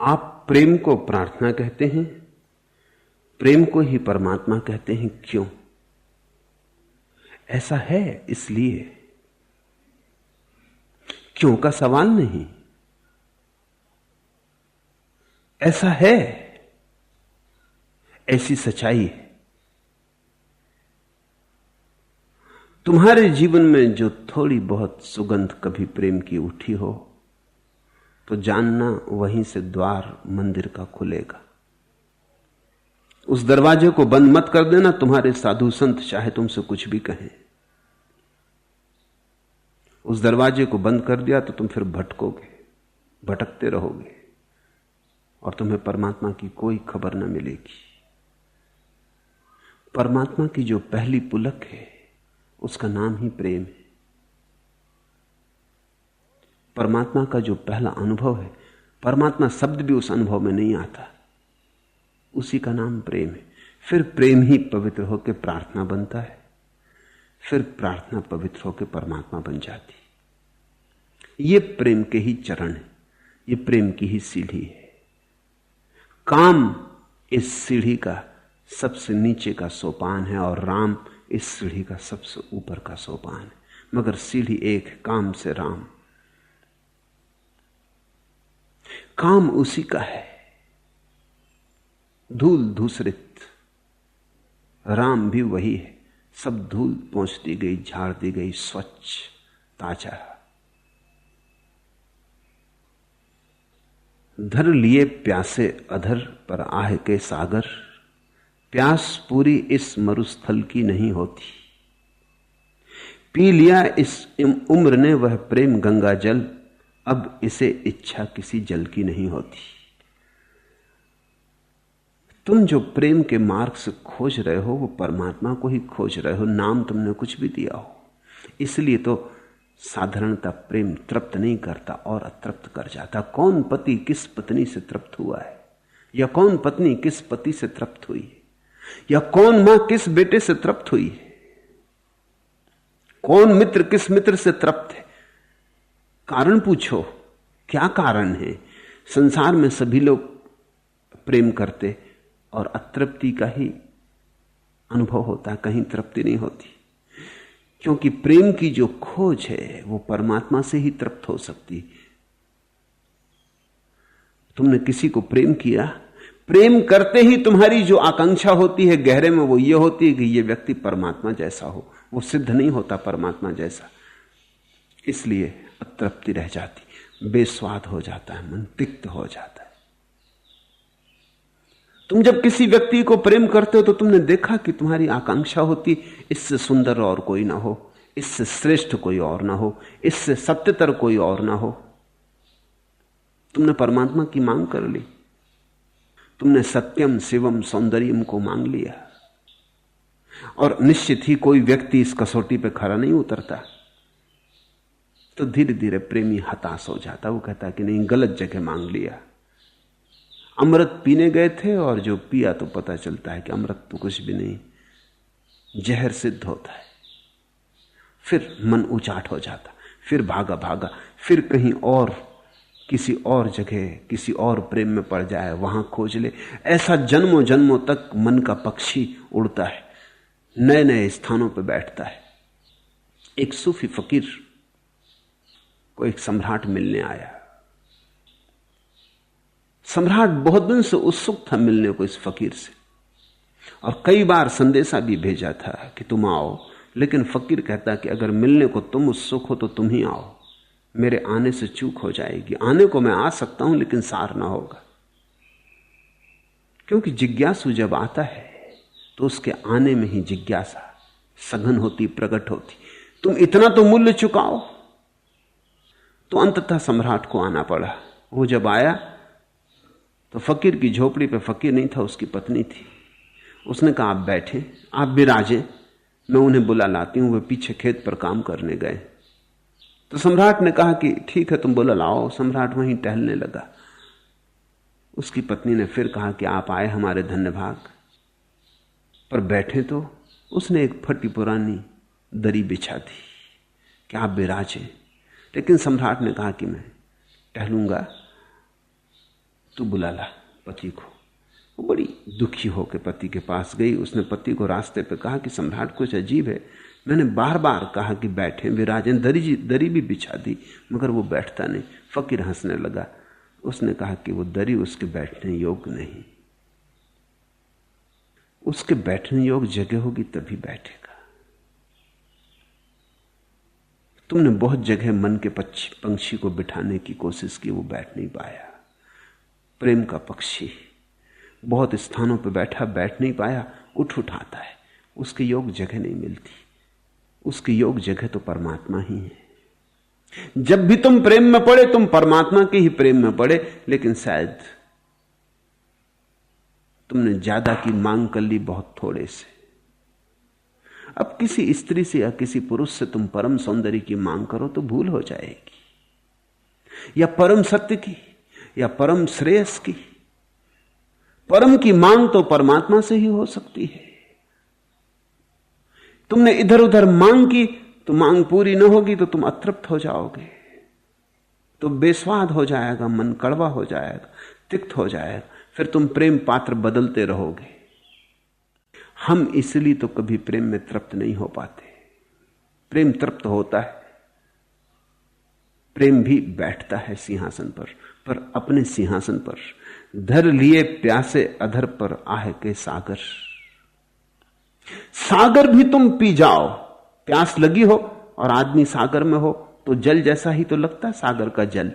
आप प्रेम को प्रार्थना कहते हैं, प्रेम को ही परमात्मा कहते हैं। क्यों? ऐसा है इसलिए। क्यों का सवाल नहीं, ऐसा है, ऐसी सच्चाई है। तुम्हारे जीवन में जो थोड़ी बहुत सुगंध कभी प्रेम की उठी हो, तो जानना वहीं से द्वार मंदिर का खुलेगा। उस दरवाजे को बंद मत कर देना। तुम्हारे साधु संत चाहे तुमसे कुछ भी कहें, उस दरवाजे को बंद कर दिया तो तुम फिर भटकोगे, भटकते रहोगे और तुम्हें परमात्मा की कोई खबर न मिलेगी। परमात्मा की जो पहली पुलक है उसका नाम ही प्रेम है। परमात्मा का जो पहला अनुभव है, परमात्मा शब्द भी उस अनुभव में नहीं आता, उसी का नाम प्रेम है। फिर प्रेम ही पवित्र होकर प्रार्थना बनता है, फिर प्रार्थना पवित्र होकर परमात्मा बन जाती। ये प्रेम के ही चरण है, ये प्रेम की ही सीढ़ी है। काम इस सीढ़ी का सबसे नीचे का सोपान है और राम इस सीढ़ी का सबसे ऊपर का सोपान है, मगर सीढ़ी एक है, काम से राम। काम उसी का है, धूल धूसरित, राम भी वही है। सब धूल पहुंच दी गई, झाड़ दी गई, स्वच्छ ताजा। धर लिए प्यासे अधर पर आह के सागर, प्यास पूरी इस मरुस्थल की नहीं होती। पी लिया इस उम्र ने वह प्रेम गंगा जल, अब इसे इच्छा किसी जल की नहीं होती। तुम जो प्रेम के मार्ग से खोज रहे हो वो परमात्मा को ही खोज रहे हो। नाम तुमने कुछ भी दिया हो, इसलिए तो साधारणता प्रेम तृप्त नहीं करता और अतृप्त कर जाता। कौन पति किस पत्नी से तृप्त हुआ है, या कौन पत्नी किस पति से तृप्त हुई है, या कौन मां किस बेटे से तृप्त हुई है, कौन मित्र किस मित्र से तृप्त है? कारण पूछो, क्या कारण है? संसार में सभी लोग प्रेम करते और अतृप्ति का ही अनुभव होता है, कहीं तृप्ति नहीं होती। क्योंकि प्रेम की जो खोज है वो परमात्मा से ही तृप्त हो सकती। तुमने किसी को प्रेम किया, प्रेम करते ही तुम्हारी जो आकांक्षा होती है गहरे में वो ये होती है कि ये व्यक्ति परमात्मा जैसा हो। वो सिद्ध नहीं होता परमात्मा जैसा, इसलिए अतृप्ति रह जाती, बेस्वाद हो जाता है, मन तिक्त हो जाता है। तुम जब किसी व्यक्ति को प्रेम करते हो तो तुमने देखा कि तुम्हारी आकांक्षा होती इससे सुंदर और कोई ना हो, इससे श्रेष्ठ कोई और ना हो, इससे सत्यतर कोई और ना हो। तुमने परमात्मा की मांग कर ली, तुमने सत्यम शिवम सौंदर्यम को मांग लिया, और निश्चित ही कोई व्यक्ति इस कसौटी पे खरा नहीं उतरता। तो धीरे धीरे प्रेमी हताश हो जाता, वो कहता कि नहीं, गलत जगह मांग लिया। अमृत पीने गए थे और जो पिया तो पता चलता है कि अमृत तो कुछ भी नहीं, जहर सिद्ध होता है। फिर मन उचाट हो जाता, फिर भागा भागा, फिर कहीं और किसी और जगह किसी और प्रेम में पड़ जाए, वहां खोज ले। ऐसा जन्मों जन्मों तक मन का पक्षी उड़ता है, नए नए स्थानों पर बैठता है। एक सूफी फकीर को एक सम्राट मिलने आया। सम्राट बहुत दिन से उत्सुक था मिलने को इस फकीर से, और कई बार संदेशा भी भेजा था कि तुम आओ, लेकिन फकीर कहता कि अगर मिलने को तुम उत्सुक हो तो तुम ही आओ, मेरे आने से चूक हो जाएगी। आने को मैं आ सकता हूं लेकिन सार ना होगा, क्योंकि जिज्ञासु जब आता है तो उसके आने में ही जिज्ञासा सघन होती, प्रकट होती। तुम इतना तो मूल्य चुकाओ। तो अंततः सम्राट को आना पड़ा। वो जब आया तो फकीर की झोपड़ी पे फकीर नहीं था, उसकी पत्नी थी। उसने कहा आप बैठे, आप विराजें, मैं उन्हें बुला लाती हूं, वे पीछे खेत पर काम करने गए। तो सम्राट ने कहा कि ठीक है तुम बुला लाओ। सम्राट वहीं टहलने लगा। उसकी पत्नी ने फिर कहा कि आप आए हमारे धन्य भाग, पर बैठे तो उसने एक फटी पुरानी दरी बिछा दी कि आप विराजें। लेकिन सम्राट ने कहा कि मैं टहलूंगा, तू बुला ला पति को। वो बड़ी दुखी होकर पति के पास गई। उसने पति को रास्ते पे कहा कि सम्राट कुछ अजीब है, मैंने बार बार कहा कि बैठे विराजन, दरी भी बिछा दी मगर वो बैठता नहीं। फकीर हंसने लगा। उसने कहा कि वो दरी उसके बैठने योग्य नहीं, उसके बैठने योग्य जगह होगी तभी बैठेगा। तुमने बहुत जगह मन के पंछी को बिठाने की कोशिश की, वो बैठ नहीं पाया। प्रेम का पक्षी बहुत स्थानों पर बैठा, बैठ नहीं पाया, उठ आता है, उसके योग्य जगह नहीं मिलती। उसकी योग्य जगह तो परमात्मा ही है। जब भी तुम प्रेम में पड़े तुम परमात्मा के ही प्रेम में पड़े, लेकिन शायद तुमने ज्यादा की मांग कर ली बहुत थोड़े से। अब किसी स्त्री से या किसी पुरुष से तुम परम सौंदर्य की मांग करो तो भूल हो जाएगी, या परम सत्य की या परम श्रेयस की। परम की मांग तो परमात्मा से ही हो सकती है। तुमने इधर उधर मांग की तो मांग पूरी न होगी तो तुम अतृप्त हो जाओगे, तो बेस्वाद हो जाएगा, मन कड़वा हो जाएगा, तिक्त हो जाएगा, फिर तुम प्रेम पात्र बदलते रहोगे। हम इसलिए तो कभी प्रेम में तृप्त नहीं हो पाते। प्रेम तृप्त होता है, प्रेम भी बैठता है सिंहासन पर अपने सिंहासन पर धर लिए प्यासे अधर पर आह के सागर। सागर भी तुम पी जाओ, प्यास लगी हो और आदमी सागर में हो तो जल जैसा ही तो लगता है सागर का जल,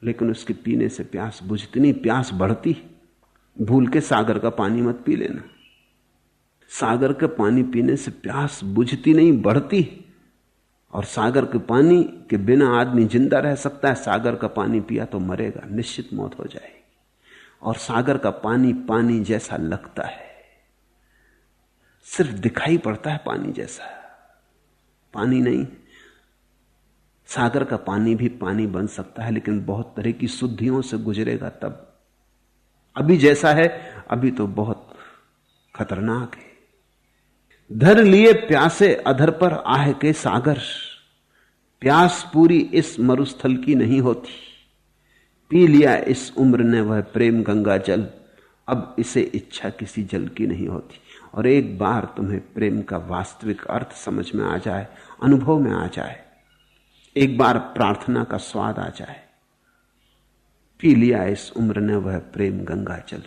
लेकिन उसके पीने से प्यास बुझती नहीं, प्यास बढ़ती। भूल के सागर का पानी मत पी लेना। सागर का पानी पीने से प्यास बुझती नहीं, बढ़ती। और सागर के पानी के बिना आदमी जिंदा रह सकता है, सागर का पानी पिया तो मरेगा, निश्चित मौत हो जाएगी। और सागर का पानी पानी जैसा लगता है, सिर्फ दिखाई पड़ता है पानी जैसा, पानी नहीं। सागर का पानी भी पानी बन सकता है, लेकिन बहुत तरह की शुद्धियों से गुजरेगा तब। अभी जैसा है अभी तो बहुत खतरनाक है। धर लिए प्यासे अधर पर आह के सागर। प्यास पूरी इस मरुस्थल की नहीं होती, पी लिया इस उम्र ने वह प्रेम गंगा जल, अब इसे इच्छा किसी जल की नहीं होती। और एक बार तुम्हें प्रेम का वास्तविक अर्थ समझ में आ जाए, अनुभव में आ जाए, एक बार प्रार्थना का स्वाद आ जाए, पी लिया इस उम्र ने वह प्रेम गंगा जल,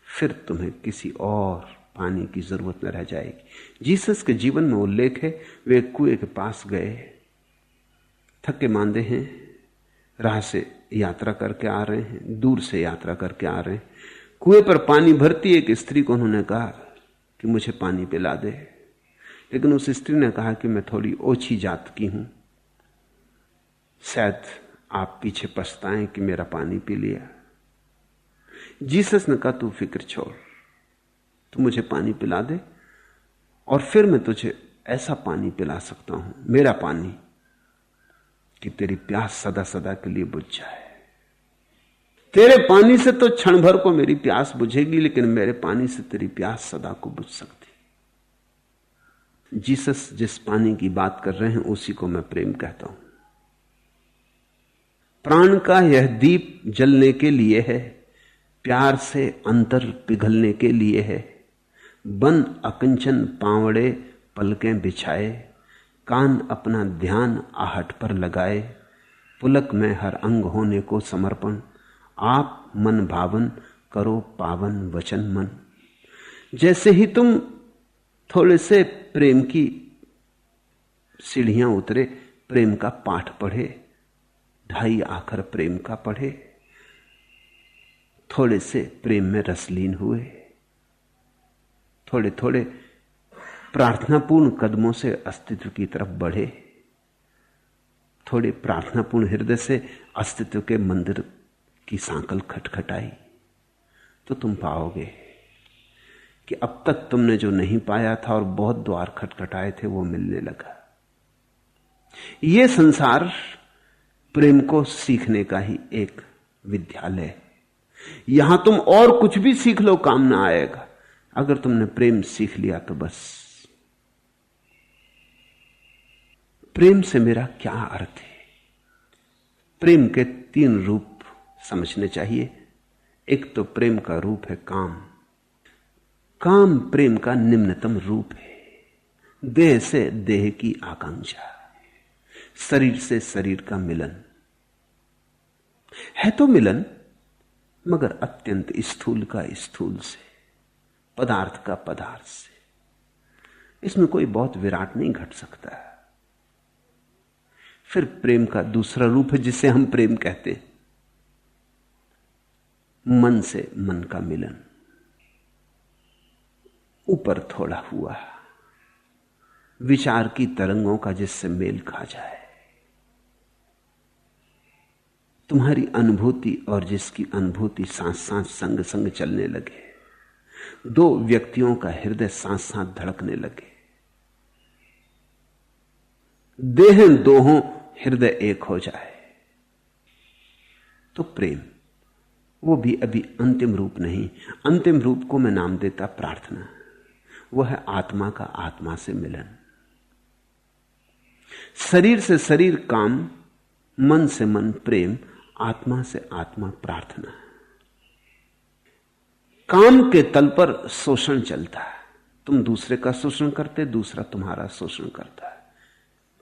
फिर तुम्हें किसी और पानी की जरूरत न रह जाएगी। जीसस के जीवन में उल्लेख है, वे एक कुएं के पास गए, थके मांदे हैं, राह से यात्रा करके आ रहे हैं, दूर से यात्रा करके आ रहे हैं। कुएं पर पानी भरती एक स्त्री को उन्होंने कहा कि मुझे पानी पिला दे, लेकिन उस स्त्री ने कहा कि मैं थोड़ी ओछी जात की हूं, शायद आप पीछे पछताएं कि मेरा पानी पी लिया। जीसस ने कहा तू फिक्र छोड़, तू मुझे पानी पिला दे और फिर मैं तुझे ऐसा पानी पिला सकता हूं, मेरा पानी, कि तेरी प्यास सदा सदा के लिए बुझ जाए। तेरे पानी से तो क्षण भर को मेरी प्यास बुझेगी, लेकिन मेरे पानी से तेरी प्यास सदा को बुझ सकती। जीसस जिस पानी की बात कर रहे हैं उसी को मैं प्रेम कहता हूं। प्राण का यह दीप जलने के लिए है, प्यार से अंतर पिघलने के लिए है। बन अकंचन पावड़े पलकें बिछाए, कान अपना ध्यान आहट पर लगाए। पुलक में हर अंग होने को समर्पण, आप मन भावन करो पावन वचन मन। जैसे ही तुम थोड़े से प्रेम की सीढ़ियां उतरे, प्रेम का पाठ पढ़े, ढाई आखर प्रेम का पढ़े, थोड़े से प्रेम में रसलीन हुए, थोड़े थोड़े प्रार्थनापूर्ण कदमों से अस्तित्व की तरफ बढ़े, थोड़े प्रार्थनापूर्ण हृदय से अस्तित्व के मंदिर की सांकल खटखटाई, तो तुम पाओगे कि अब तक तुमने जो नहीं पाया था और बहुत द्वार खटखटाए थे वो मिलने लगा। यह संसार प्रेम को सीखने का ही एक विद्यालय है। यहां तुम और कुछ भी सीख लो काम ना आएगा। अगर तुमने प्रेम सीख लिया तो बस। प्रेम से मेरा क्या अर्थ है? प्रेम के 3 रूप समझने चाहिए। एक तो प्रेम का रूप है काम। काम प्रेम का निम्नतम रूप है। देह से देह की आकांक्षा, शरीर से शरीर का मिलन है। तो मिलन मगर अत्यंत स्थूल का स्थूल से, पदार्थ का पदार्थ से। इसमें कोई बहुत विराट नहीं घट सकता। फिर प्रेम का दूसरा रूप है जिसे हम प्रेम कहते हैं, मन से मन का मिलन, ऊपर थोड़ा हुआ, विचार की तरंगों का जिससे मेल खा जाए। तुम्हारी अनुभूति और जिसकी अनुभूति साथ साथ संग संग चलने लगे, दो व्यक्तियों का हृदय साथ साथ धड़कने लगे, देह दो हों हृदय एक हो जाए, तो प्रेम। वो भी अभी अंतिम रूप नहीं। अंतिम रूप को मैं नाम देता प्रार्थना। वह है आत्मा का आत्मा से मिलन। शरीर से शरीर काम, मन से मन प्रेम, आत्मा से आत्मा प्रार्थना। काम के तल पर शोषण चलता है। तुम दूसरे का शोषण करते, दूसरा तुम्हारा शोषण करता है।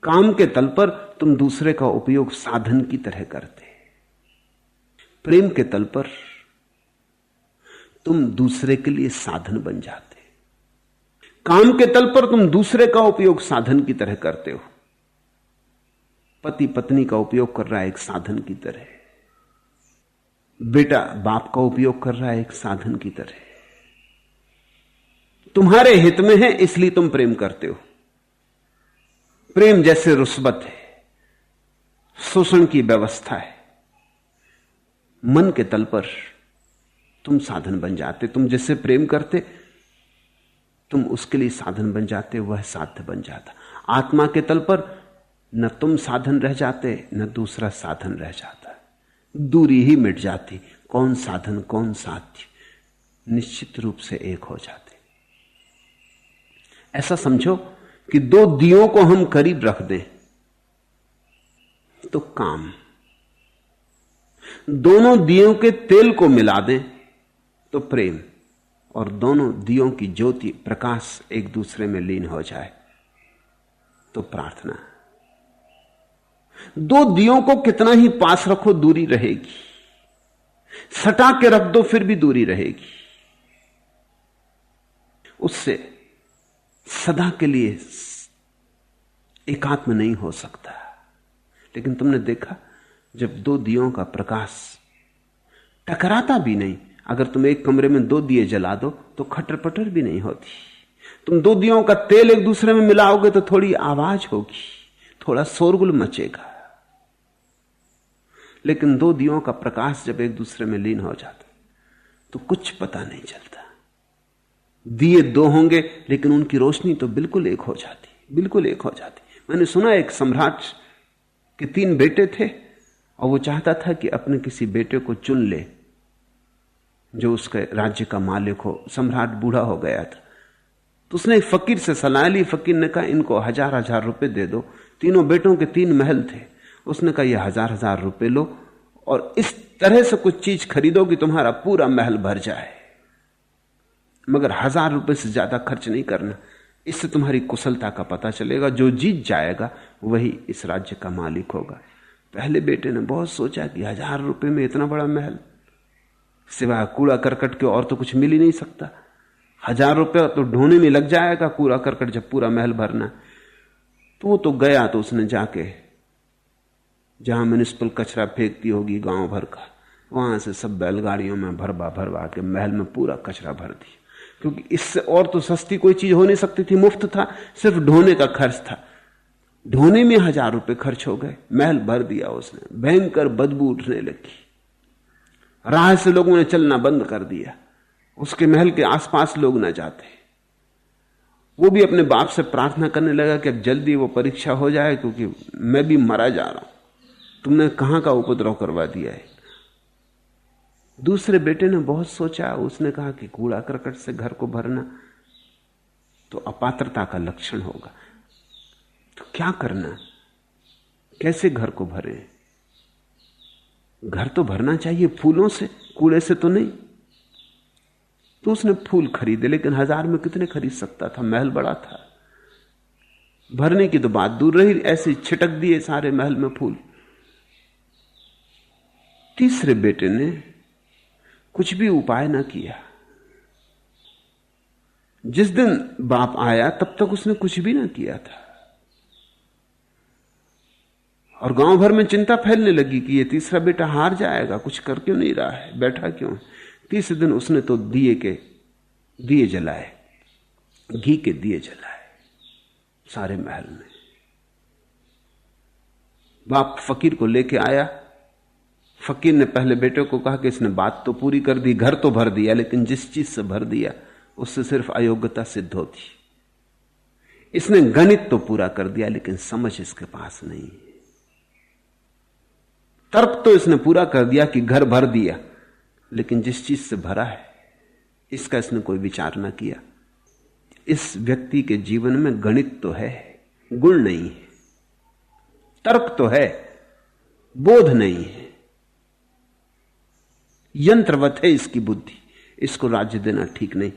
काम के तल पर तुम दूसरे का उपयोग साधन की तरह करते। प्रेम के तल पर तुम दूसरे के लिए साधन बन जाते। काम के तल पर तुम दूसरे का उपयोग साधन की तरह करते हो। पति पत्नी का उपयोग कर रहा है एक साधन की तरह, बेटा बाप का उपयोग कर रहा है एक साधन की तरह। तुम्हारे हित में है इसलिए तुम प्रेम करते हो। प्रेम जैसे रुस्बत है, शोषण की व्यवस्था है। मन के तल पर तुम साधन बन जाते। तुम जिससे प्रेम करते तुम उसके लिए साधन बन जाते, वह साध्य बन जाता। आत्मा के तल पर न तुम साधन रह जाते, न दूसरा साधन रह जाता। दूरी ही मिट जाती। कौन साधन कौन साध्य निश्चित रूप से एक हो जाते। ऐसा समझो कि दो दियों को हम करीब रख दें तो काम, दोनों दियों के तेल को मिला दें तो प्रेम, और दोनों दियों की ज्योति प्रकाश एक दूसरे में लीन हो जाए तो प्रार्थना। दो दियों को कितना ही पास रखो दूरी रहेगी, सटा के रख दो फिर भी दूरी रहेगी। उससे सदा के लिए एकात्म नहीं हो सकता। लेकिन तुमने देखा जब दो दियों का प्रकाश टकराता भी नहीं, अगर तुम एक कमरे में दो दिए जला दो तो खटर पटर भी नहीं होती। तुम दो दियों का तेल एक दूसरे में मिलाओगे तो थोड़ी आवाज होगी, थोड़ा शोरगुल मचेगा। लेकिन दो दियों का प्रकाश जब एक दूसरे में लीन हो जाता तो कुछ पता नहीं चलता। दिए दो होंगे लेकिन उनकी रोशनी तो बिल्कुल एक हो जाती, बिल्कुल एक हो जाती। मैंने सुना एक सम्राट के 3 बेटे थे और वो चाहता था कि अपने किसी बेटे को चुन ले जो उसके राज्य का मालिक हो। सम्राट बूढ़ा हो गया था तो उसने एक फकीर से सलाह ली। फकीर ने कहा इनको 1000-1000 रुपए दे दो। तीनों बेटों के 3 महल थे। उसने कहा ये 1000-1000 रुपए लो और इस तरह से कुछ चीज खरीदो कि तुम्हारा पूरा महल भर जाए, मगर 1000 रुपए से ज्यादा खर्च नहीं करना। इससे तुम्हारी कुशलता का पता चलेगा। जो जीत जाएगा वही इस राज्य का मालिक होगा। पहले बेटे ने बहुत सोचा कि 1000 रुपए में इतना बड़ा महल, सिवाय कूड़ा करकट के और तो कुछ मिल ही नहीं सकता। 1000 रुपया तो ढोने में लग जाएगा, कूड़ा करकट जब पूरा महल भरना। तो वो तो गया, तो उसने जाके जहां म्युनिसिपल कचरा फेंकती होगी गांव भर का, वहां से सब बैलगाड़ियों में भरवा भरवा के महल में पूरा कचरा भर दिया। क्योंकि इससे और तो सस्ती कोई चीज हो नहीं सकती थी, मुफ्त था, सिर्फ ढोने का खर्च था। ढोने में 1000 रुपए खर्च हो गए, महल भर दिया उसने। भयंकर बदबू उठने लगी, राह से लोगों ने चलना बंद कर दिया। उसके महल के आसपास लोग न जाते। वो भी अपने बाप से प्रार्थना करने लगा कि अब जल्दी वो परीक्षा हो जाए, क्योंकि मैं भी मरा जा रहा हूं, तुमने कहां का उपद्रव करवा दिया है। दूसरे बेटे ने बहुत सोचा। उसने कहा कि कूड़ा करकट से घर को भरना तो अपात्रता का लक्षण होगा, तो क्या करना, कैसे घर को भरे। घर तो भरना चाहिए फूलों से, कूड़े से तो नहीं। तो उसने फूल खरीदे, लेकिन 1000 में कितने खरीद सकता था, महल बड़ा था। भरने की तो बात दूर रही, ऐसे छिटक दिए सारे महल में फूल। तीसरे बेटे ने कुछ भी उपाय ना किया। जिस दिन बाप आया तब तक उसने कुछ भी ना किया था, और गांव भर में चिंता फैलने लगी कि ये तीसरा बेटा हार जाएगा, कुछ कर क्यों नहीं रहा है, बैठा क्यों है। तीसरे दिन उसने तो दिए जलाए, घी के दिए जलाए सारे महल में। बाप फकीर को लेके आया। फकीर ने पहले बेटे को कहा कि इसने बात तो पूरी कर दी, घर तो भर दिया, लेकिन जिस चीज से भर दिया उससे सिर्फ अयोग्यता सिद्ध होती। इसने गणित तो पूरा कर दिया, लेकिन समझ इसके पास नहीं। तर्क तो इसने पूरा कर दिया कि घर भर दिया, लेकिन जिस चीज से भरा है इसका इसने कोई विचार ना किया। इस व्यक्ति के जीवन में गणित तो है, गुण नहीं है। तर्क तो है, बोध नहीं है। यंत्रवत है इसकी बुद्धि, इसको राज्य देना ठीक नहीं।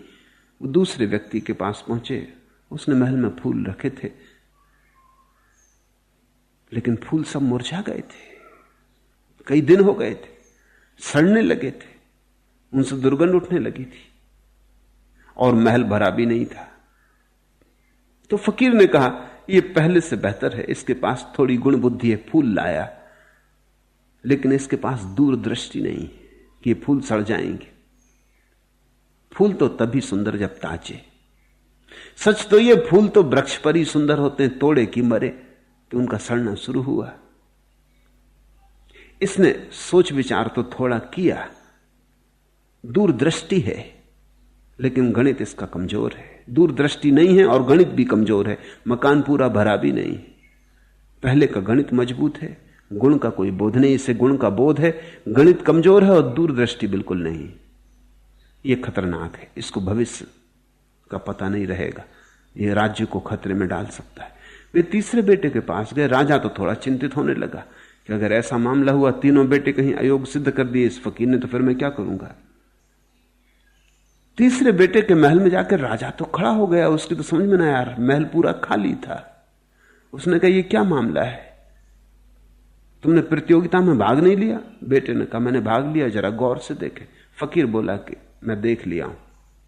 वो दूसरे व्यक्ति के पास पहुंचे। उसने महल में फूल रखे थे, लेकिन फूल सब मुरझा गए थे, कई दिन हो गए थे, सड़ने लगे थे, उनसे दुर्गंध उठने लगी थी, और महल भरा भी नहीं था। तो फकीर ने कहा यह पहले से बेहतर है, इसके पास थोड़ी गुण बुद्धि है, फूल लाया, लेकिन इसके पास दूरदृष्टि नहीं कि ये फूल सड़ जाएंगे। फूल तो तभी सुंदर जब ताजे। सच तो ये फूल तो वृक्ष पर ही सुंदर होते हैं, तोड़े कि मरे कि उनका सड़ना शुरू हुआ। इसने सोच विचार तो थोड़ा किया, दूरदृष्टि है, लेकिन गणित इसका कमजोर है। दूरदृष्टि नहीं है और गणित भी कमजोर है, मकान पूरा भरा भी नहीं। पहले का गणित मजबूत है, गुण का कोई बोध नहीं, इसे गुण का बोध है। गणित कमजोर है और दूरदृष्टि बिल्कुल नहीं। यह खतरनाक है, इसको भविष्य का पता नहीं रहेगा, यह राज्य को खतरे में डाल सकता है। वे तीसरे बेटे के पास गए। राजा तो थोड़ा चिंतित होने लगा कि अगर ऐसा मामला हुआ, तीनों बेटे कहीं अयोग सिद्ध कर दिए इस फकीर ने, तो फिर मैं क्या करूंगा। तीसरे बेटे के महल में जाकर राजा तो खड़ा हो गया। उसकी तो समझ में ना आया, महल पूरा खाली था। उसने कहा यह क्या मामला है, तुमने प्रतियोगिता में भाग नहीं लिया। बेटे ने कहा मैंने भाग लिया, जरा गौर से देखे। फकीर बोला कि मैं देख लिया हूं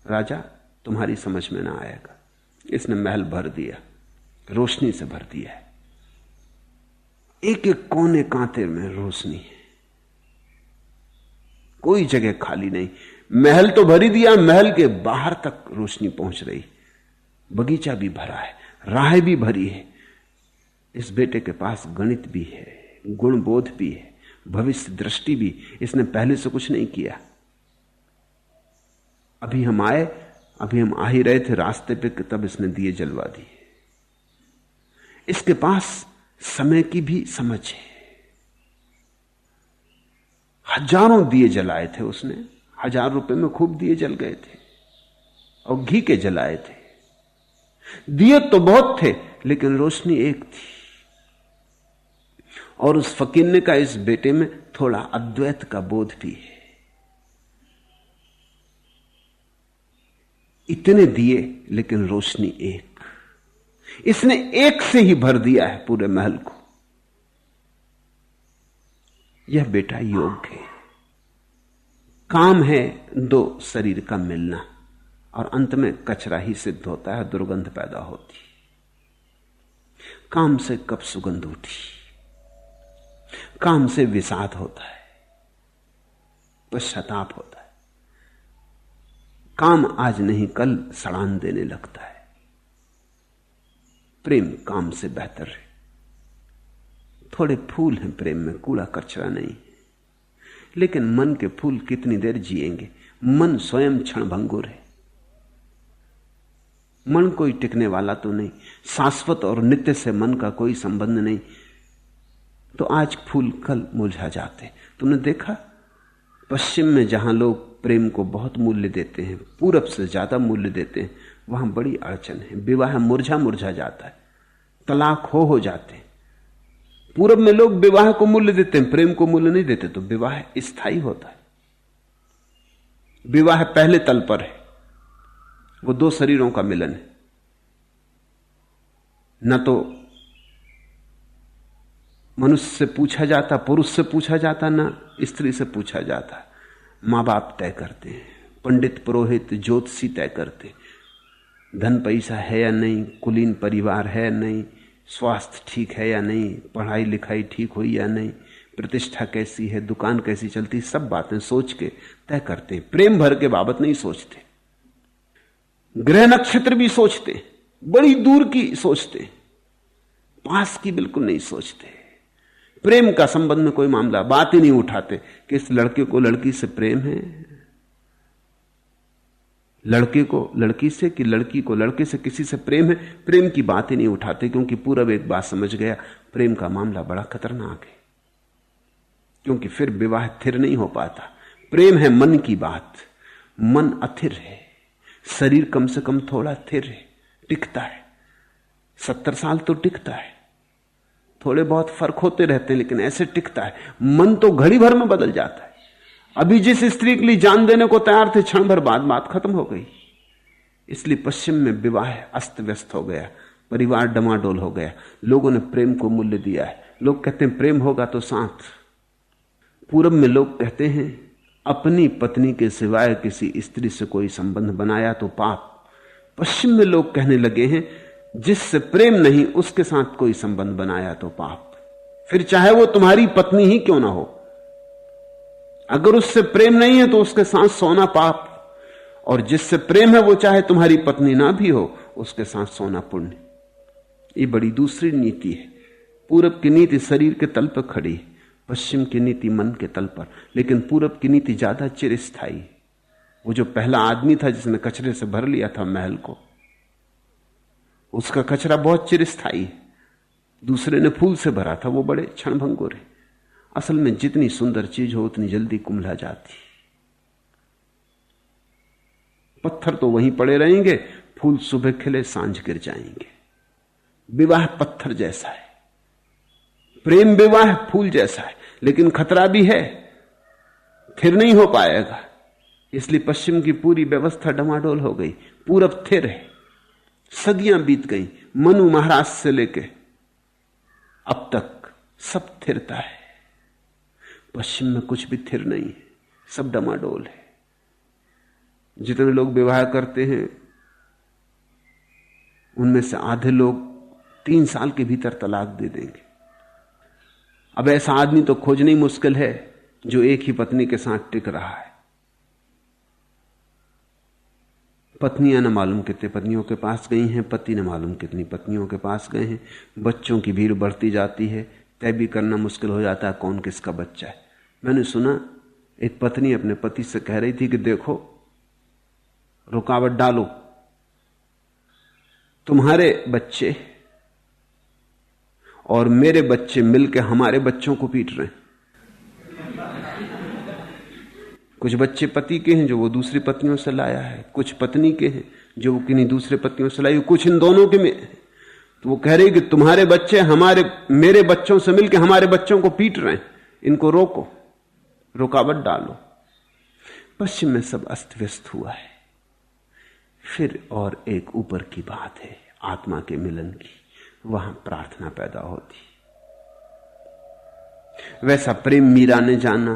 राजा, तुम्हारी समझ में ना आएगा। इसने महल भर दिया, रोशनी से भर दिया है, एक एक कोने कांटे में रोशनी है, कोई जगह खाली नहीं। महल तो भर ही दिया, महल के बाहर तक रोशनी पहुंच रही, बगीचा भी भरा है, राह भी भरी है। इस बेटे के पास गणित भी है, गुण बोध भी है, भविष्य दृष्टि भी। इसने पहले से कुछ नहीं किया। अभी हम आ ही रहे थे रास्ते पे, तब इसने दिए जलवा दिए। इसके पास समय की भी समझ है। हजारों दिए जलाए थे उसने, 1000 रुपए में खूब दिए जल गए थे, और घी के जलाए थे। दिए तो बहुत थे, लेकिन रोशनी एक थी। और उस फकीर ने कहा इस बेटे में थोड़ा अद्वैत का बोध भी है। इतने दिए लेकिन रोशनी एक। इसने एक से ही भर दिया है पूरे महल को। यह बेटा योग्य है। काम है दो शरीर का मिलना, और अंत में कचरा ही सिद्ध होता है, दुर्गंध पैदा होती। काम से कब सुगंध उठी, काम से विषाद होता है, पश्चाताप होता है। काम आज नहीं कल सड़ान देने लगता है। प्रेम काम से बेहतर है। थोड़े फूल हैं प्रेम में, कूड़ा कचरा नहीं। लेकिन मन के फूल कितनी देर जिएंगे। मन स्वयं क्षणभंगुर है। मन कोई टिकने वाला तो नहीं, शाश्वत और नित्य से मन का कोई संबंध नहीं। तो आज फूल कल मुरझा जाते। तुमने देखा पश्चिम में जहां लोग प्रेम को बहुत मूल्य देते हैं, पूरब से ज्यादा मूल्य देते हैं, वहां बड़ी अड़चन है। विवाह मुरझा जाता है, तलाक हो जाते, पूरब में लोग विवाह को मूल्य देते हैं, प्रेम को मूल्य नहीं देते। तो विवाह स्थायी होता है। विवाह पहले तल पर है, वो दो शरीरों का मिलन है। न तो मनुष्य से पूछा जाता, पुरुष से पूछा जाता, ना स्त्री से पूछा जाता। मां बाप तय करते हैं, पंडित पुरोहित ज्योतिषी तय करते। धन पैसा है या नहीं, कुलीन परिवार है नहीं, स्वास्थ्य ठीक है या नहीं, पढ़ाई लिखाई ठीक हुई या नहीं, प्रतिष्ठा कैसी है, दुकान कैसी चलती, सब बातें सोच के तय करते। प्रेम भर के बाबत नहीं सोचते। ग्रह नक्षत्र भी सोचते, बड़ी दूर की सोचते, पास की बिल्कुल नहीं सोचते। प्रेम का संबंध में कोई मामला बात ही नहीं उठाते कि इस लड़के को लड़की से प्रेम है, लड़के को लड़की से, कि लड़की को लड़के से, किसी से प्रेम है। प्रेम की बात ही नहीं उठाते, क्योंकि पूरब एक बात समझ गया, प्रेम का मामला बड़ा खतरनाक है, क्योंकि फिर विवाह स्थिर नहीं हो पाता। प्रेम है मन की बात, मन अथिर है, शरीर कम से कम थोड़ा स्थिर है, टिकता है। 70 साल तो टिकता है, थोड़े बहुत फर्क होते रहते हैं, लेकिन ऐसे टिकता है। मन तो घड़ी भर में बदल जाता है। अभी जिस स्त्री के लिए जान देने को तैयार थे, क्षण भर बाद बात खत्म हो गई। इसलिए पश्चिम में विवाह अस्त व्यस्त हो गया, परिवार डमाडोल हो गया। लोगों ने प्रेम को मूल्य दिया है। लोग कहते हैं प्रेम होगा तो साथ। पूरब में लोग कहते हैं अपनी पत्नी के सिवाय किसी स्त्री से कोई संबंध बनाया तो पाप। पश्चिम में लोग कहने लगे हैं जिससे प्रेम नहीं उसके साथ कोई संबंध बनाया तो पाप। फिर चाहे वो तुम्हारी पत्नी ही क्यों ना हो, अगर उससे प्रेम नहीं है तो उसके साथ सोना पाप, और जिससे प्रेम है वो चाहे तुम्हारी पत्नी ना भी हो, उसके साथ सोना पुण्य। ये बड़ी दूसरी नीति है। पूरब की नीति शरीर के तल पर खड़ी है, पश्चिम की नीति मन के तल पर। लेकिन पूरब की नीति ज्यादा चिरस्थायी। वो जो पहला आदमी था जिसने कचरे से भर लिया था महल को, उसका कचरा बहुत चिरस्थायी है। दूसरे ने फूल से भरा था, वो बड़े क्षणभंगुर है। असल में जितनी सुंदर चीज हो उतनी जल्दी कुम्हला जाती। पत्थर तो वहीं पड़े रहेंगे, फूल सुबह खिले सांझ गिर जाएंगे। विवाह पत्थर जैसा है, प्रेम विवाह फूल जैसा है, लेकिन खतरा भी है, फिर नहीं हो पाएगा। इसलिए पश्चिम की पूरी व्यवस्था डमाडोल हो गई। पूरब स्थिर है, सदियां बीत गई, मनु महाराज से लेके अब तक सब स्थिरता है। पश्चिम में कुछ भी स्थिर नहीं है, सब डमाडोल है। जितने लोग विवाह करते हैं उनमें से आधे लोग 3 साल के भीतर तलाक दे देंगे। अब ऐसा आदमी तो खोजना ही मुश्किल है जो एक ही पत्नी के साथ टिक रहा है। पत्नियां न मालूम कितने पत्नियों के पास गई हैं, पति न मालूम कितनी पत्नियों के पास गए हैं। बच्चों की भीड़ बढ़ती जाती है, तय भी करना मुश्किल हो जाता है कौन किसका बच्चा है। मैंने सुना एक पत्नी अपने पति से कह रही थी कि देखो रुकावट डालो, तुम्हारे बच्चे और मेरे बच्चे मिलकर हमारे बच्चों को पीट रहे हैं। कुछ बच्चे पति के हैं जो वो दूसरी पत्नियों से लाया है, कुछ पत्नी के हैं जो वो किन्हीं दूसरे पत्नियों से लाई, कुछ इन दोनों के में। तो वो कह रही कि तुम्हारे बच्चे मेरे बच्चों से मिलकर हमारे बच्चों को पीट रहे हैं, इनको रोको, रुकावट डालो। पश्चिम में सब अस्त व्यस्त हुआ है। फिर और एक ऊपर की बात है, आत्मा के मिलन की। वहां प्रार्थना पैदा होती। वैसा प्रेम मीरा ने जाना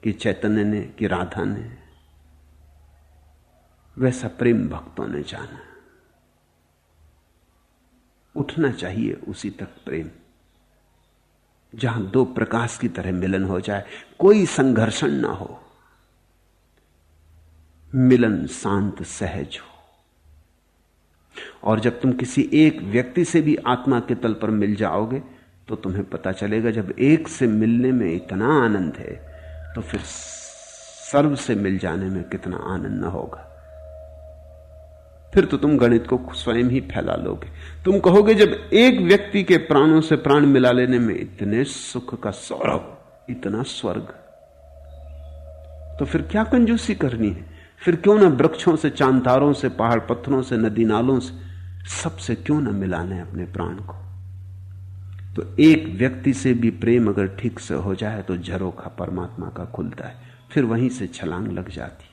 कि चैतन्य ने, कि राधा ने, वैसा प्रेम भक्तों ने जाना। उठना चाहिए उसी तक प्रेम, जहां दो प्रकाश की तरह मिलन हो जाए, कोई संघर्षण ना हो, मिलन शांत सहज हो। और जब तुम किसी एक व्यक्ति से भी आत्मा के तल पर मिल जाओगे तो तुम्हें पता चलेगा जब एक से मिलने में इतना आनंद है तो फिर सर्व से मिल जाने में कितना आनंद न होगा। फिर तो तुम गणित को स्वयं ही फैला लोगे। तुम कहोगे जब एक व्यक्ति के प्राणों से प्राण मिला लेने में इतने सुख का सौरभ, इतना स्वर्ग, तो फिर क्या कंजूसी करनी है? फिर क्यों ना वृक्षों से, चांतारों से, पहाड़ पत्थरों से, नदी नालों से, सबसे क्यों ना मिलाने अपने प्राण को? तो एक व्यक्ति से भी प्रेम अगर ठीक से हो जाए तो झरोखा परमात्मा का खुलता है, फिर वहीं से छलांग लग जाती।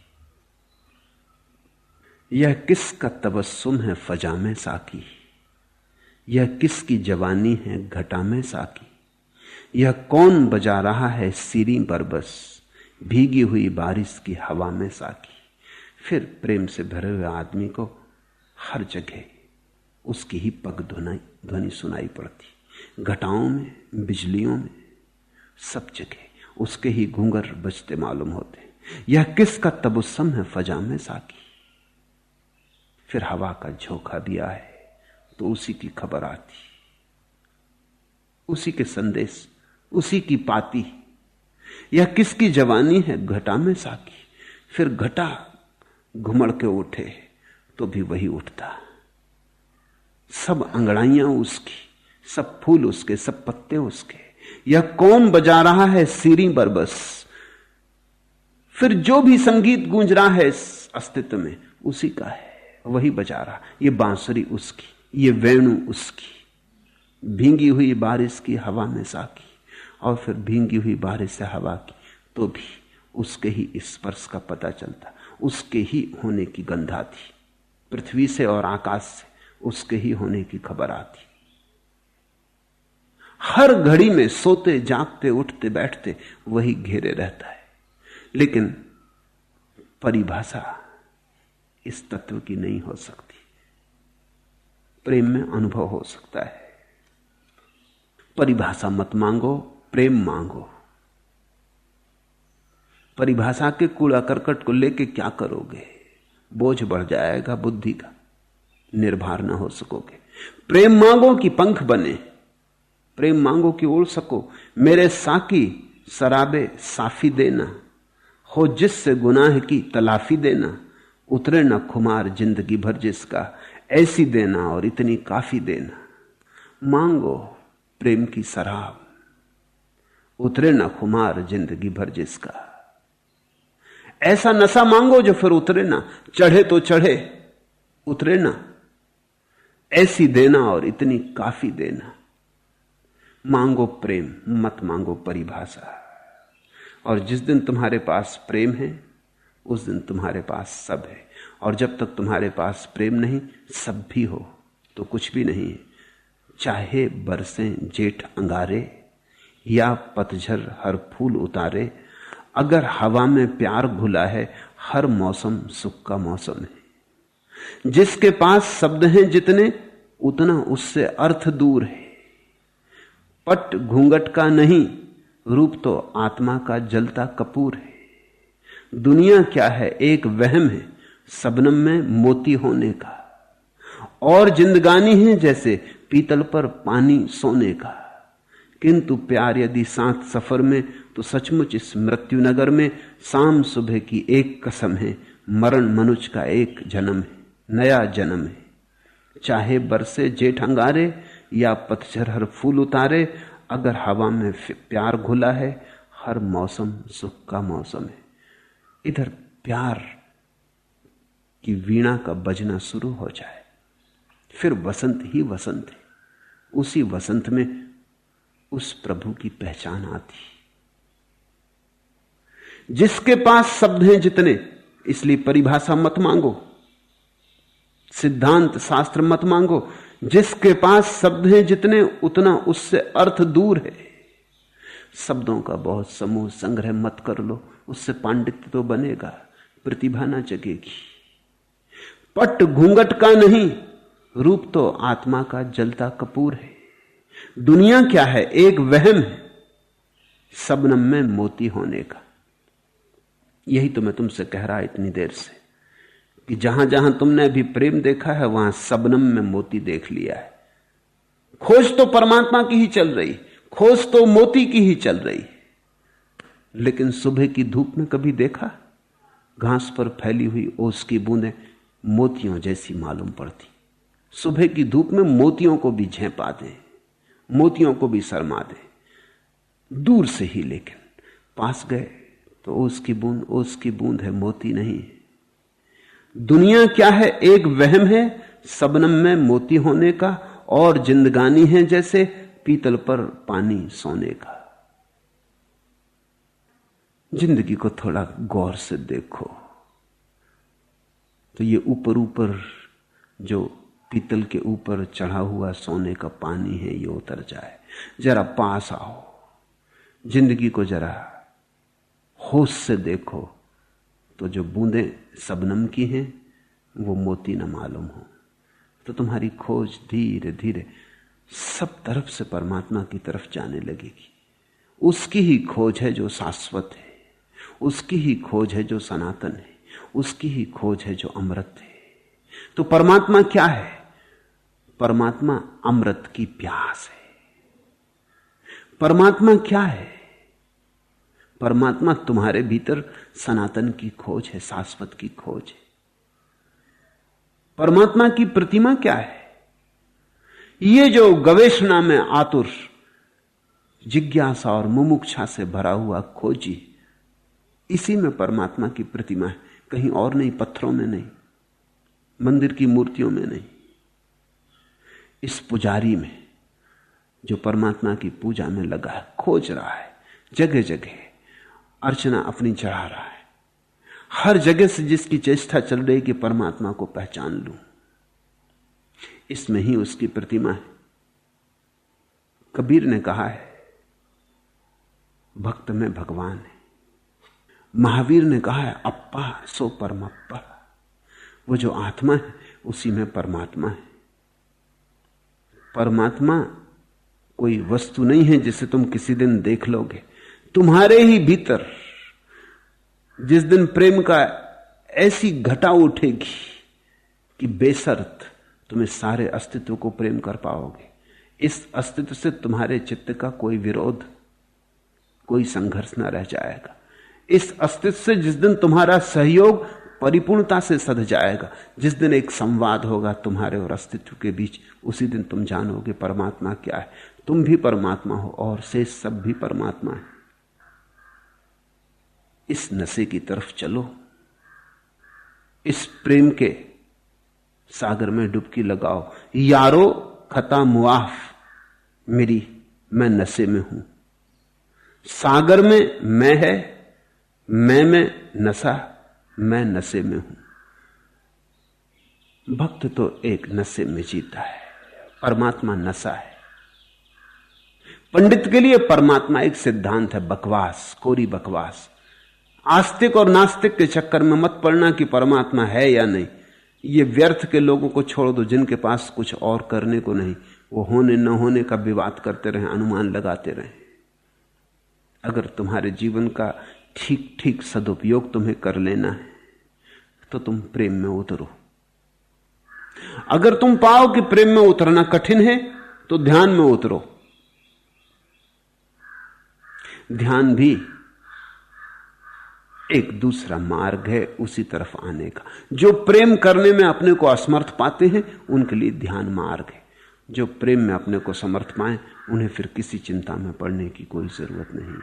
यह किसका तबस्सुम है फजा में साकी, यह किसकी जवानी है घटा में साकी, यह कौन बजा रहा है सीरी बरबस, भीगी हुई बारिश की हवा में साकी। फिर प्रेम से भरे हुए आदमी को हर जगह उसकी ही पग ध्वनि सुनाई पड़ती, घटाओं में, बिजलियों में, सब जगह उसके ही घूंघर बजते मालूम होते। यह किसका तबस्सुम है फजा में साकी। फिर हवा का झोंका भी आए तो उसी की खबर आती, उसी के संदेश, उसी की पाती। यह किसकी जवानी है घटा में साकी। फिर घटा घुमड़ के उठे तो भी वही उठता, सब अंगड़ाइयां उसकी, सब फूल उसके, सब पत्ते उसके। यह कौन बजा रहा है सीरी बरबस। फिर जो भी संगीत गूंज रहा है इस अस्तित्व में उसी का है, वही बजा रहा। ये बांसुरी उसकी, ये वेणु उसकी, भींगी हुई बारिश की हवा में साकी। और फिर भींगी हुई बारिश से हवा की तो भी उसके ही स्पर्श का पता चलता, उसके ही होने की गंध आती, पृथ्वी से और आकाश से उसके ही होने की खबर आती। हर घड़ी में सोते जागते उठते बैठते वही घेरे रहता है। लेकिन परिभाषा इस तत्व की नहीं हो सकती, प्रेम में अनुभव हो सकता है। परिभाषा मत मांगो, प्रेम मांगो। परिभाषा के कूड़ा करकट को लेके क्या करोगे, बोझ बढ़ जाएगा बुद्धि का, निर्भर ना हो सकोगे। प्रेम मांगो कि पंख बने, प्रेम मांगो कि उड़ सको। मेरे साकी शराबे साफी देना, हो जिससे गुनाह की तलाफी देना। उतरे ना खुमार जिंदगी भर जिसका, ऐसी देना और इतनी काफी देना। मांगो प्रेम की शराब, उतरे ना खुमार जिंदगी भर जिसका। ऐसा नशा मांगो जो फिर उतरे ना, चढ़े तो चढ़े उतरे ना। ऐसी देना और इतनी काफी देना। मांगो प्रेम, मत मांगो परिभाषा। और जिस दिन तुम्हारे पास प्रेम है उस दिन तुम्हारे पास सब है। और जब तक तुम्हारे पास प्रेम नहीं, सब भी हो तो कुछ भी नहीं है। चाहे बरसें जेठ अंगारे या पतझर हर फूल उतारे, अगर हवा में प्यार घुला है हर मौसम सुख का मौसम है। जिसके पास शब्द हैं जितने उतना उससे अर्थ दूर है। पट घूंघट का नहीं, रूप तो आत्मा का जलता कपूर है। दुनिया क्या है, एक वहम है शबनम में मोती होने का। और जिंदगानी है जैसे पीतल पर पानी सोने का। किंतु प्यार यदि साथ सफर में, तो सचमुच इस मृत्यु नगर में शाम सुबह की एक कसम है। मरण मनुष्य का एक जन्म है, नया जन्म है। चाहे बरसे जेठ अंगारे या पतझर हर फूल उतारे, अगर हवा में प्यार घुला है हर मौसम सुख का मौसम है। इधर प्यार की वीणा का बजना शुरू हो जाए, फिर वसंत ही वसंत है। उसी वसंत में उस प्रभु की पहचान आती। जिसके पास शब्द हैं जितने, इसलिए परिभाषा मत मांगो, सिद्धांत शास्त्र मत मांगो। जिसके पास शब्द हैं जितने उतना उससे अर्थ दूर है। शब्दों का बहुत समूह संग्रह मत कर लो, उससे पांडित्य तो बनेगा, प्रतिभा ना जगेगी। पट घूंघट का नहीं, रूप तो आत्मा का जलता कपूर है। दुनिया क्या है, एक वहम है शबनम में मोती होने का। यही तो मैं तुमसे कह रहा इतनी देर से कि जहां जहां तुमने अभी प्रेम देखा है वहां शबनम में मोती देख लिया है। खोज तो परमात्मा की ही चल रही, खोज तो मोती की ही चल रही। लेकिन सुबह की धूप में कभी देखा, घास पर फैली हुई ओस की बूंदें मोतियों जैसी मालूम पड़ती। सुबह की धूप में मोतियों को भी झेंपा दें, मोतियों को भी शर्मा दें दूर से ही। लेकिन पास गए तो ओस की बूंद है, मोती नहीं। दुनिया क्या है, एक वहम है शबनम में मोती होने का। और जिंदगानी है जैसे पीतल पर पानी सोने का। जिंदगी को थोड़ा गौर से देखो तो ये ऊपर ऊपर जो पीतल के ऊपर चढ़ा हुआ सोने का पानी है ये उतर जाए। जरा पास आओ, जिंदगी को जरा होश से देखो तो जो बूंदें सबनम की हैं वो मोती न मालूम हो। तो तुम्हारी खोज धीरे धीरे सब तरफ से परमात्मा की तरफ जाने लगेगी। उसकी ही खोज है जो शाश्वत है, उसकी ही खोज है जो सनातन है, उसकी ही खोज है जो अमृत है। तो परमात्मा क्या है? परमात्मा अमृत की प्यास है। परमात्मा क्या है? परमात्मा तुम्हारे भीतर सनातन की खोज है, शाश्वत की खोज है। परमात्मा की प्रतिमा क्या है? ये जो गवेषणा में आतुर, जिज्ञासा और मुमुक्षा से भरा हुआ खोजी, इसी में परमात्मा की प्रतिमा है, कहीं और नहीं, पत्थरों में नहीं, मंदिर की मूर्तियों में नहीं। इस पुजारी में जो परमात्मा की पूजा में लगा है, खोज रहा है, जगह जगह अर्चना अपनी चढ़ा रहा है, हर जगह से जिसकी चेष्टा चल रही कि परमात्मा को पहचान लूं, इसमें ही उसकी प्रतिमा है। कबीर ने कहा है भक्त में भगवान है। महावीर ने कहा है अप्पा सो परमप्पा। वो जो आत्मा है उसी में परमात्मा है। परमात्मा कोई वस्तु नहीं है जिसे तुम किसी दिन देख लोगे। तुम्हारे ही भीतर जिस दिन प्रेम का ऐसी घटा उठेगी कि बेशर्त तुम्हें सारे अस्तित्व को प्रेम कर पाओगे, इस अस्तित्व से तुम्हारे चित्त का कोई विरोध, कोई संघर्ष न रह जाएगा। इस अस्तित्व से जिस दिन तुम्हारा सहयोग परिपूर्णता से सध जाएगा, जिस दिन एक संवाद होगा तुम्हारे और अस्तित्व के बीच, उसी दिन तुम जानोगे परमात्मा क्या है। तुम भी परमात्मा हो और शेष सब भी परमात्मा है। इस नशे की तरफ चलो, इस प्रेम के सागर में डुबकी लगाओ। यारो खता मुआफ मेरी, मैं नशे में हूं। सागर में मैं है, मैं में नशा, मैं नशे में हूं। भक्त तो एक नशे में जीता है, परमात्मा नशा है। पंडित के लिए परमात्मा एक सिद्धांत है, बकवास, कोरी बकवास। आस्तिक और नास्तिक के चक्कर में मत पड़ना कि परमात्मा है या नहीं। ये व्यर्थ के लोगों को छोड़ दो, जिनके पास कुछ और करने को नहीं, वो होने न होने का विवाद करते रहे, अनुमान लगाते रहे। अगर तुम्हारे जीवन का ठीक ठीक सदुपयोग तुम्हें कर लेना है तो तुम प्रेम में उतरो। अगर तुम पाओ कि प्रेम में उतरना कठिन है तो ध्यान में उतरो। ध्यान भी एक दूसरा मार्ग है उसी तरफ आने का। जो प्रेम करने में अपने को असमर्थ पाते हैं उनके लिए ध्यान मार्ग है। जो प्रेम में अपने को समर्थ पाए उन्हें फिर किसी चिंता में पड़ने की कोई जरूरत नहीं।